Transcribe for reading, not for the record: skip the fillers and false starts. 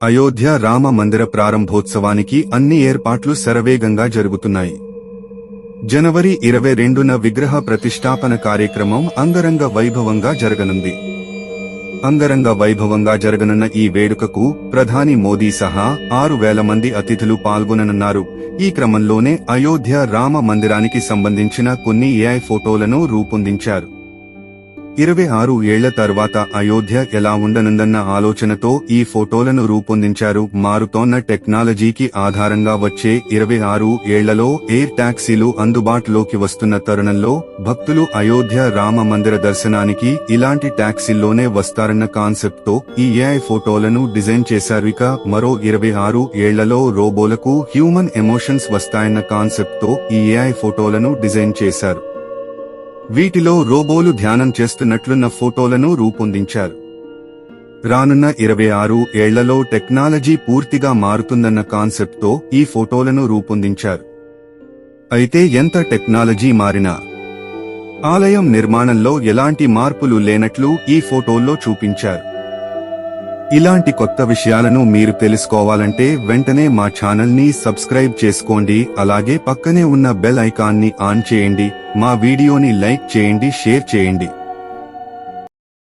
అయోధ్య రామ మందిర ప్రారంభోత్సవానికి అన్ని ఏర్పాట్లు శరవేగంగా జరుగుతున్నాయి. జనవరి 22న విగ్రహ ప్రతిష్టాపన కార్యక్రమం అంగరంగ వైభవంగా జరగనుంది. అంగరంగ వైభవంగా జరగనున్న ఈ వేడుకకు ప్రధాని మోదీ సహా 6,000 మంది అతిథులు పాల్గొననున్నారు. ఈ క్రమంలోనే అయోధ్య రామ మందిరానికి సంబంధించిన కొన్ని ఏఐ ఫోటోలను రూపొందించారు. 26 ఏళ్ల తర్వాత అయోధ్య ఎలా ఉండనుందన్న ఆలోచనతో ఈ ఫోటోలను రూపొందించారు. మారుతోన్న టెక్నాలజీకి ఆధారంగా వచ్చే 26 ఏళ్లలో ఎయిర్ టాక్సీలు అందుబాటులోకి వస్తున్న తరుణంలో భక్తులు అయోధ్య రామ మందిర దర్శనానికి ఇలాంటి టాక్సీల్లోనే వస్తారన్న కాన్సెప్ట్ తో ఈ ఏఐ ఫోటోలను డిజైన్ చేశారు. ఇక మరో 26 ఏళ్లలో రోబోలకు హ్యూమన్ ఎమోషన్స్ వస్తాయన్న కాన్సెప్ట్ తో ఈ ఏఐ ఫోటోలను డిజైన్ చేశారు. వీటిలో రోబోలు ధ్యానం చేస్తున్నట్లున్న ఫోటోలను రూపొందించారు. రానున్న 26 ఏళ్లలో టెక్నాలజీ పూర్తిగా మారుతుందన్న కాన్సెప్ట్ తో ఈ ఫోటోలను రూపొందించారు. అయితే ఎంత టెక్నాలజీ మారినా ఆలయం నిర్మాణంలో ఎలాంటి మార్పులు లేనట్లు ఈ ఫోటోల్లో చూపించారు. ఇలాంటి కొత్త విషయాలను మీరు తెలుసుకోవాలంటే వెంటనే మా ఛానల్ ని సబ్స్క్రైబ్ చేసుకోండి. అలాగే పక్కనే ఉన్న బెల్ ఐకాన్ ని ఆన్ చేయండి. మా వీడియోని లైక్ చేయండి, షేర్ చేయండి.